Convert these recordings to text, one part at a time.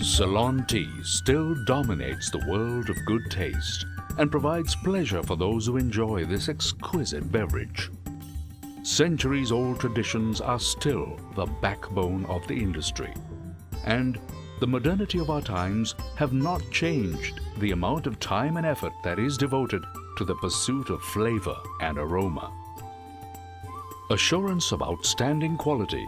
Ceylon tea still dominates the world of good taste and provides pleasure for those who enjoy this exquisite beverage. Centuries-old traditions are still the backbone of the industry, and the modernity of our times have not changed the amount of time and effort that is devoted to the pursuit of flavor and aroma. Assurance of outstanding quality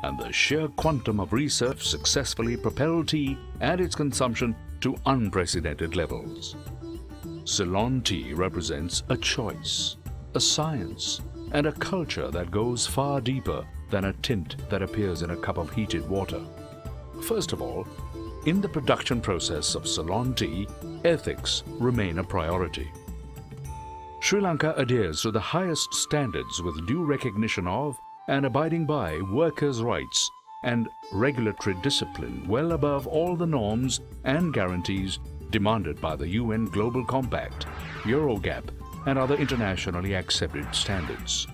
and the sheer quantum of research successfully propelled tea and its consumption to unprecedented levels. Ceylon tea represents a choice, a science, and a culture that goes far deeper than a tint that appears in a cup of heated water. First of all, in the production process of Ceylon tea, ethics remain a priority. Sri Lanka adheres to the highest standards with due recognition of and abiding by workers' rights and regulatory discipline well above all the norms and guarantees demanded by the UN Global Compact, Eurogap, and other internationally accepted standards.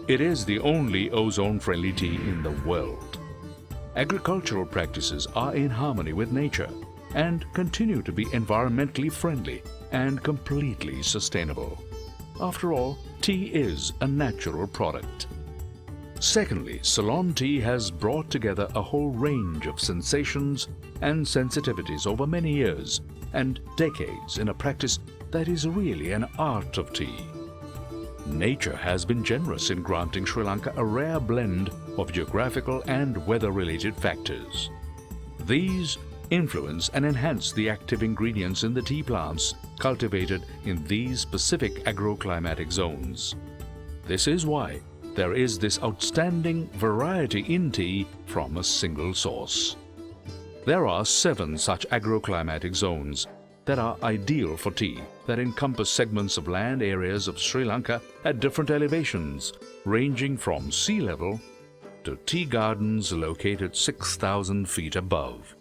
It is the only ozone-friendly tea in the world. Agricultural practices are in harmony with nature and continue to be environmentally friendly and completely sustainable. After all, tea is a natural product. Secondly, Ceylon tea has brought together a whole range of sensations and sensitivities over many years and decades in a practice that is really an art of tea. Nature has been generous in granting Sri Lanka a rare blend of geographical and weather-related factors. These influence and enhance the active ingredients in the tea plants cultivated in these specific agroclimatic zones. This is why there is this outstanding variety in tea from a single source. There are 7 such agroclimatic zones that are ideal for tea that encompass segments of land areas of Sri Lanka at different elevations, ranging from sea level to tea gardens located 6,000 feet above.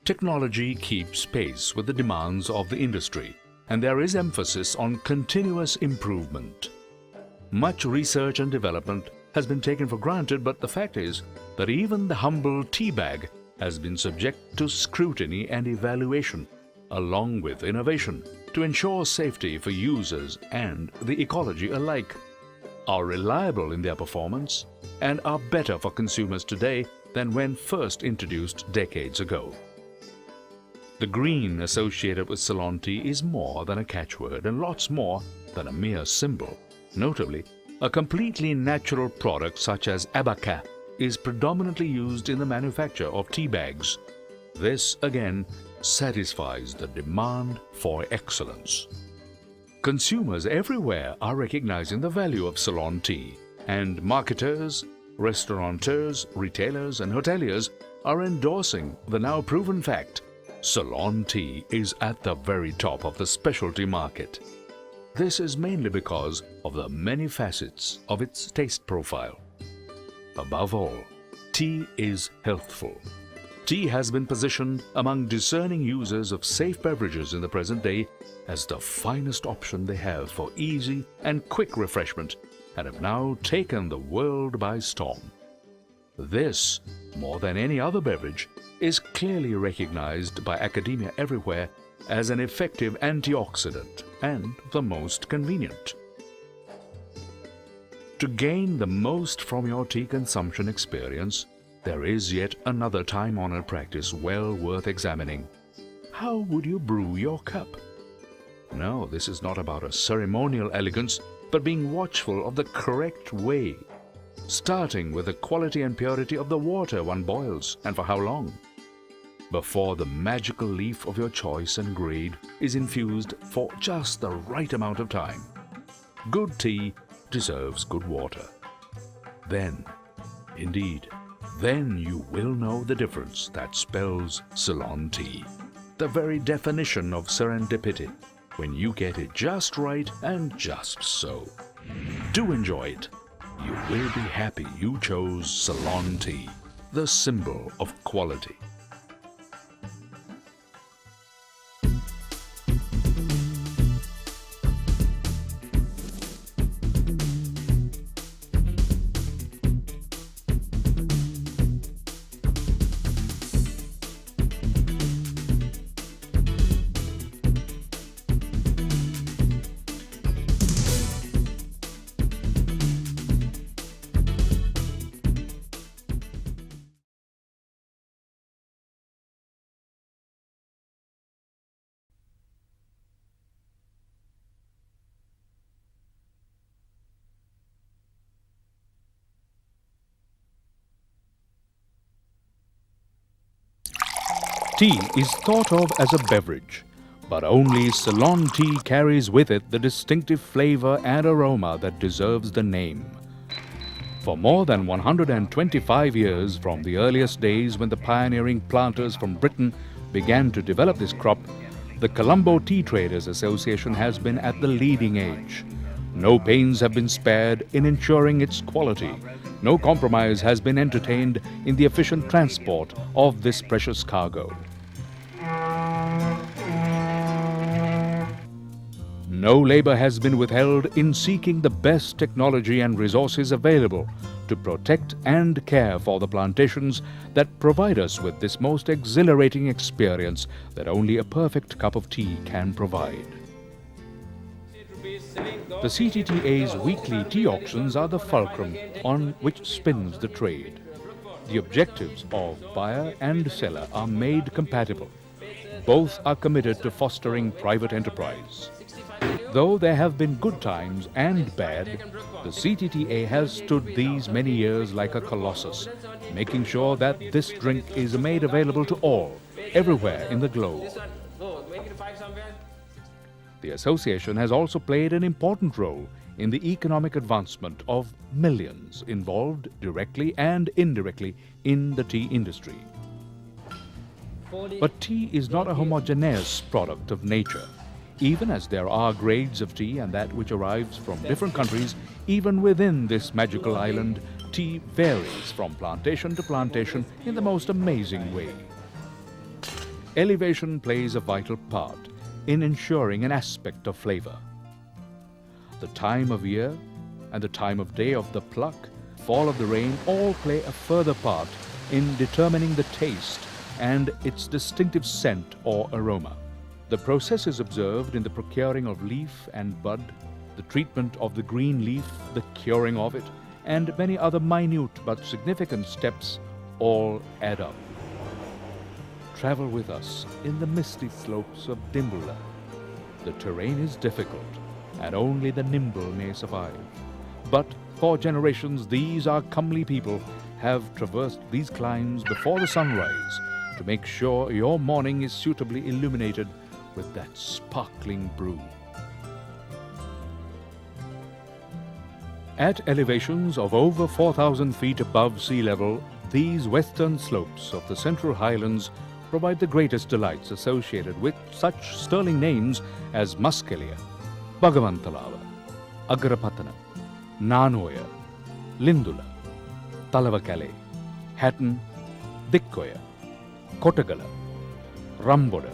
Technology keeps pace with the demands of the industry, and there is emphasis on continuous improvement. Much research and development has been taken for granted, but the fact is that even the humble tea bag has been subject to scrutiny and evaluation, along with innovation, to ensure safety for users and the ecology alike, are reliable in their performance, and are better for consumers today than when first introduced decades ago. The green associated with Ceylon tea is more than a catchword and lots more than a mere symbol. Notably, a completely natural product such as abaca is predominantly used in the manufacture of tea bags. This, again, satisfies the demand for excellence. Consumers everywhere are recognizing the value of Ceylon tea, and marketers, restaurateurs, retailers, and hoteliers are endorsing the now proven fact: Ceylon tea is at the very top of the specialty market. This is mainly because of the many facets of its taste profile. Above all, tea is healthful. Tea has been positioned among discerning users of safe beverages in the present day as the finest option they have for easy and quick refreshment, and have now taken the world by storm. This, more than any other beverage, is clearly recognized by academia everywhere as an effective antioxidant and the most convenient. To gain the most from your tea consumption experience, there is yet another time-honored practice well worth examining. How would you brew your cup? No, this is not about a ceremonial elegance, but being watchful of the correct way, starting with the quality and purity of the water one boils and for how long, before the magical leaf of your choice and grade is infused for just the right amount of time. Good tea deserves good water. Then, indeed, then you will know the difference that spells Ceylon tea, the very definition of serendipity, when you get it just right and just so. Do enjoy it. You will be happy you chose Ceylon tea, the symbol of quality. Tea is thought of as a beverage, but only Ceylon tea carries with it the distinctive flavor and aroma that deserves the name. For more than 125 years, from the earliest days when the pioneering planters from Britain began to develop this crop, the Colombo Tea Traders Association has been at the leading edge. No pains have been spared in ensuring its quality. No compromise has been entertained in the efficient transport of this precious cargo. No labor has been withheld in seeking the best technology and resources available to protect and care for the plantations that provide us with this most exhilarating experience that only a perfect cup of tea can provide. The CTTA's weekly tea auctions are the fulcrum on which spins the trade. The objectives of buyer and seller are made compatible. Both are committed to fostering private enterprise. Though there have been good times and bad, the CTTA has stood these many years like a colossus, making sure that this drink is made available to all, everywhere in the globe. The association has also played an important role in the economic advancement of millions involved directly and indirectly in the tea industry. But tea is not a homogeneous product of nature. Even as there are grades of tea and that which arrives from different countries, even within this magical island, tea varies from plantation to plantation in the most amazing way. Elevation plays a vital part in ensuring an aspect of flavor. The time of year and the time of day of the pluck, fall of the rain, all play a further part in determining the taste and its distinctive scent or aroma. The process is observed in the procuring of leaf and bud, the treatment of the green leaf, the curing of it, and many other minute but significant steps all add up. Travel with us in the misty slopes of Dimbula. The terrain is difficult, and only the nimble may survive. But for generations, these our comely people have traversed these climbs before the sunrise to make sure your morning is suitably illuminated with that sparkling brew. At elevations of over 4,000 feet above sea level, these western slopes of the Central Highlands provide the greatest delights associated with such sterling names as Muskelia, Bhagavantalava, Agrapatana, Nanoya, Lindula, Talavakale, Hatton, Dikkoya, Kotagala, Ramboda,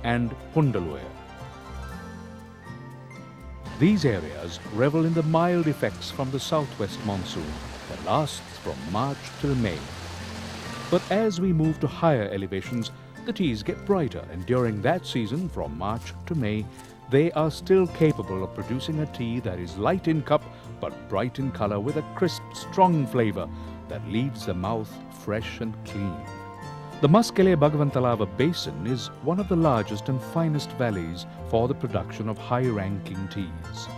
and Pundaluya. These areas revel in the mild effects from the southwest monsoon that lasts from March till May. But as we move to higher elevations, the teas get brighter, and during that season, from March to May, they are still capable of producing a tea that is light in cup but bright in color with a crisp, strong flavor that leaves the mouth fresh and clean. The Muskelia Bhagavantalava Basin is one of the largest and finest valleys for the production of high-ranking teas.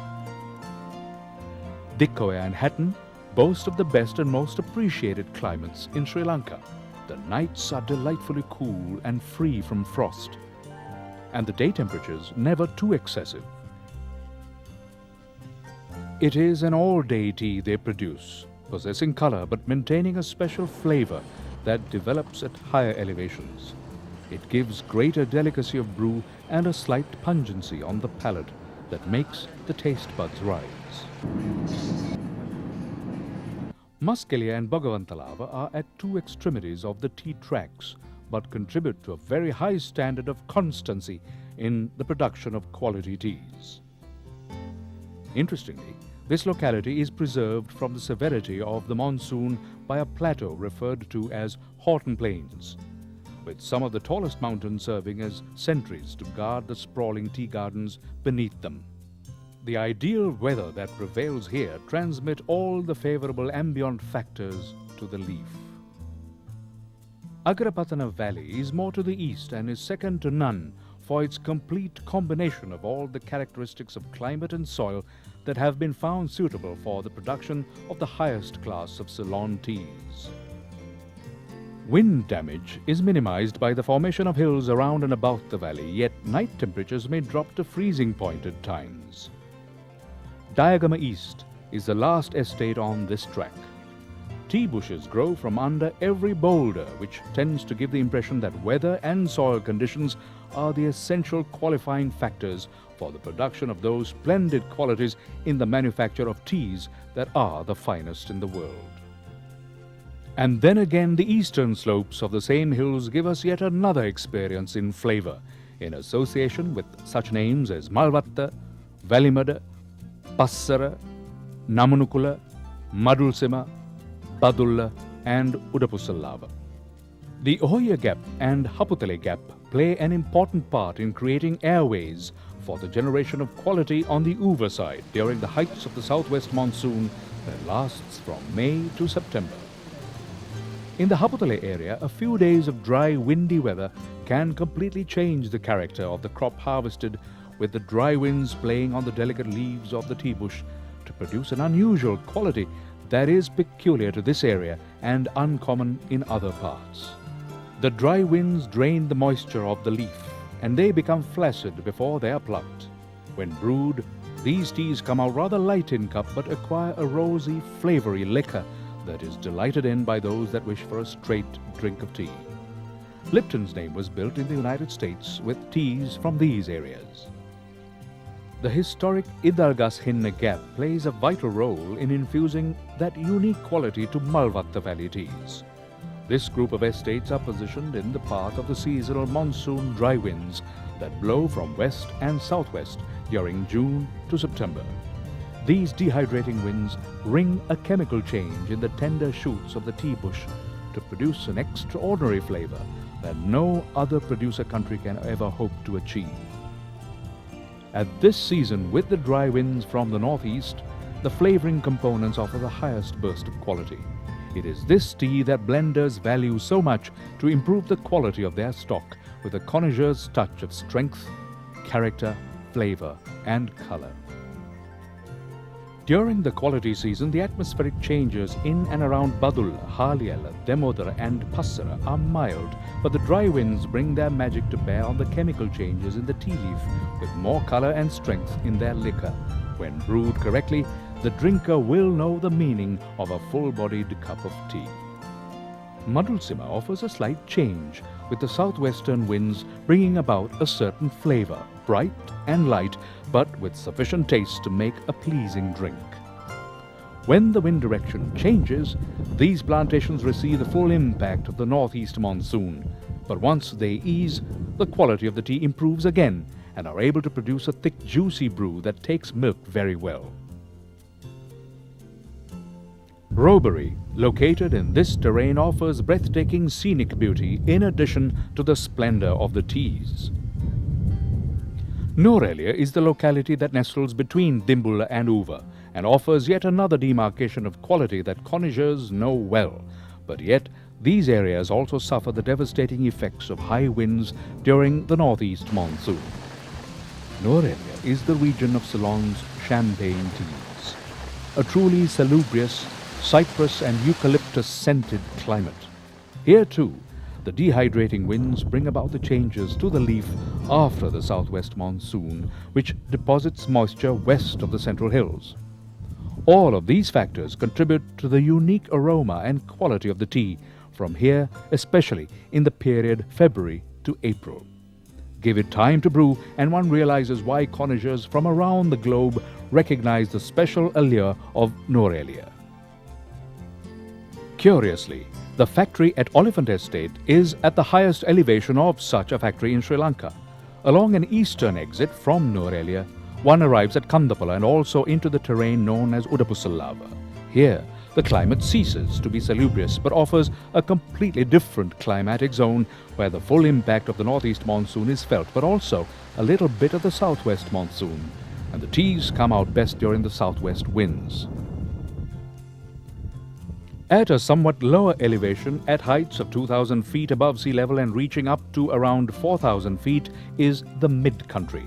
Dikkoya and Hatton boast of the best and most appreciated climates in Sri Lanka. The nights are delightfully cool and free from frost, and the day temperatures never too excessive. It is an all-day tea they produce, possessing color but maintaining a special flavor that develops at higher elevations. It gives greater delicacy of brew and a slight pungency on the palate that makes the taste buds rise. Muskelia and Bhagavantalava are at two extremities of the tea tracks, but contribute to a very high standard of constancy in the production of quality teas. Interestingly, this locality is preserved from the severity of the monsoon by a plateau referred to as Horton Plains, with some of the tallest mountains serving as sentries to guard the sprawling tea gardens beneath them. The ideal weather that prevails here transmit all the favorable ambient factors to the leaf. Agrapatana Valley is more to the east and is second to none for its complete combination of all the characteristics of climate and soil that have been found suitable for the production of the highest class of Ceylon teas. Wind damage is minimized by the formation of hills around and about the valley, yet night temperatures may drop to freezing point at times. Diagama East is the last estate on this track. Tea bushes grow from under every boulder, which tends to give the impression that weather and soil conditions are the essential qualifying factors for the production of those splendid qualities in the manufacture of teas that are the finest in the world. And then again, the eastern slopes of the same hills give us yet another experience in flavor, in association with such names as Malvatta, Valimada, Passara, Namanukula, Madulsima, Badulla and Udapusallava. The Ohoya Gap and Haputale Gap play an important part in creating airways for the generation of quality on the Uva side during the heights of the southwest monsoon that lasts from May to September. In the Haputale area, a few days of dry, windy weather can completely change the character of the crop harvested, with the dry winds playing on the delicate leaves of the tea bush to produce an unusual quality that is peculiar to this area and uncommon in other parts. The dry winds drain the moisture of the leaf and they become flaccid before they are plucked. When brewed, these teas come out rather light in cup but acquire a rosy, flavory liquor that is delighted in by those that wish for a straight drink of tea. Lipton's name was built in the United States with teas from these areas. The historic Idalgas Hinna Gap plays a vital role in infusing that unique quality to Malvatta Valley teas. This group of estates are positioned in the path of the seasonal monsoon dry winds that blow from west and southwest during June to September. These dehydrating winds bring a chemical change in the tender shoots of the tea bush to produce an extraordinary flavor that no other producer country can ever hope to achieve. At this season, with the dry winds from the northeast, the flavoring components offer the highest burst of quality. It is this tea that blenders value so much to improve the quality of their stock with a connoisseur's touch of strength, character, flavor, and color. During the quality season, the atmospheric changes in and around Badulla, Haliala, Demodara and Passara are mild, but the dry winds bring their magic to bear on the chemical changes in the tea leaf with more color and strength in their liquor. When brewed correctly, the drinker will know the meaning of a full-bodied cup of tea. Madulsima offers a slight change, with the southwestern winds bringing about a certain flavor, bright and light, but with sufficient taste to make a pleasing drink. When the wind direction changes, these plantations receive the full impact of the northeast monsoon. But once they ease, the quality of the tea improves again and are able to produce a thick, juicy brew that takes milk very well. Robbery, located in this terrain, offers breathtaking scenic beauty in addition to the splendor of the teas. Norelia is the locality that nestles between Dimbulla and Uva and offers yet another demarcation of quality that connoisseurs know well. But yet, these areas also suffer the devastating effects of high winds during the northeast monsoon. Norelia is the region of Ceylon's champagne teas, a truly salubrious, cypress and eucalyptus-scented climate. Here too, the dehydrating winds bring about the changes to the leaf after the southwest monsoon, which deposits moisture west of the central hills. All of these factors contribute to the unique aroma and quality of the tea from here, especially in the period February to April. Give it time to brew and one realizes why connoisseurs from around the globe recognize the special allure of Norelia. Curiously, the factory at Oliphant Estate is at the highest elevation of such a factory in Sri Lanka. Along an eastern exit from Norelia, one arrives at Kandapala and also into the terrain known as Udapusallava. Here, the climate ceases to be salubrious but offers a completely different climatic zone where the full impact of the northeast monsoon is felt, but also a little bit of the southwest monsoon, and the teas come out best during the southwest winds. At a somewhat lower elevation, at heights of 2,000 feet above sea level and reaching up to around 4,000 feet, is the mid-country.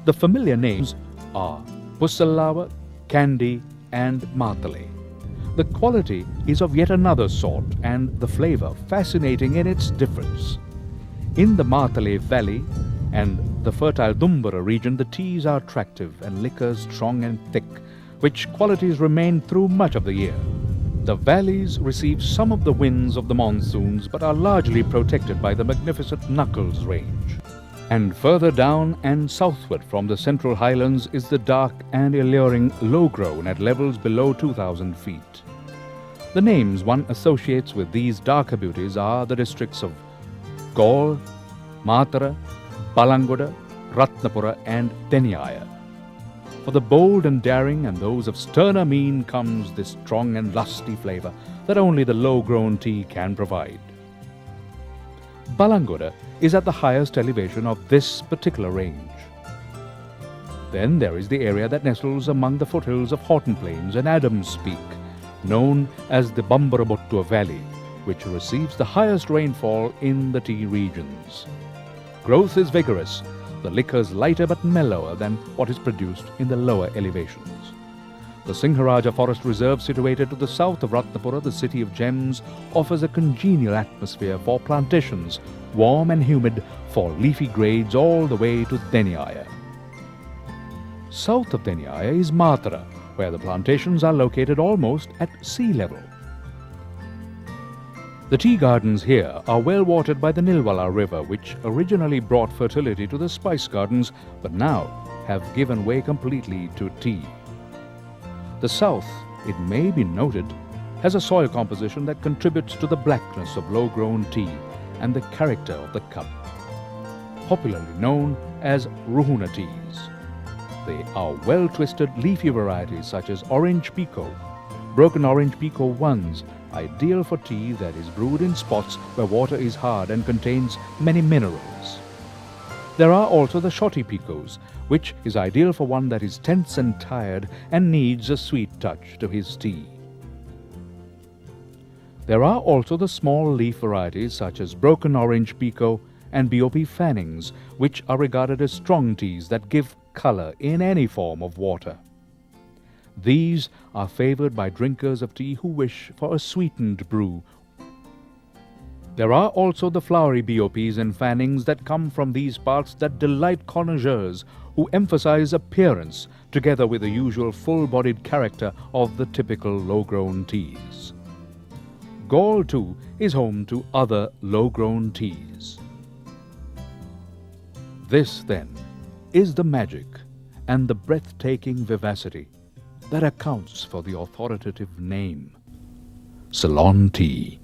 The familiar names are Pusallava, Kandy, and Matale. The quality is of yet another sort, and the flavor fascinating in its difference. In the Martale Valley and the fertile Dumbura region, the teas are attractive and liquors strong and thick, which qualities remain through much of the year. The valleys receive some of the winds of the monsoons, but are largely protected by the magnificent Knuckles Range. And further down and southward from the central highlands is the dark and alluring low-grown at levels below 2,000 feet. The names one associates with these darker beauties are the districts of Gaul, Matara, Balangoda, Ratnapura and Tenyaya. For the bold and daring and those of sterner mien comes this strong and lusty flavor that only the low-grown tea can provide. Balangoda is at the highest elevation of this particular range. Then there is the area that nestles among the foothills of Horton Plains and Adams Peak, known as the Bambarabottua Valley, which receives the highest rainfall in the tea regions. Growth is vigorous, the liquors lighter but mellower than what is produced in the lower elevations. The Singharaja Forest Reserve, situated to the south of Ratnapura, the city of gems, offers a congenial atmosphere for plantations, warm and humid for leafy grades all the way to Tenyaya. South of Tenyaya is Matara, where the plantations are located almost at sea level. The tea gardens here are well watered by the Nilwala River, which originally brought fertility to the spice gardens, but now have given way completely to tea. The south, it may be noted, has a soil composition that contributes to the blackness of low-grown tea and the character of the cup. Popularly known as Ruhuna teas. They are well-twisted leafy varieties such as Orange Pekoe, Broken Orange Pekoe 1s, ideal for tea that is brewed in spots where water is hard and contains many minerals. There are also the Shoti Pekoes, which is ideal for one that is tense and tired and needs a sweet touch to his tea. There are also the small leaf varieties such as Broken Orange Pekoe and BOP Fannings, which are regarded as strong teas that give color in any form of water. These are favored by drinkers of tea who wish for a sweetened brew. There are also the flowery BOPs and Fannings that come from these parts that delight connoisseurs who emphasize appearance together with the usual full-bodied character of the typical low-grown teas. Gaul, too, is home to other low-grown teas. This, then, is the magic and the breathtaking vivacity that accounts for the authoritative name, Ceylon tea.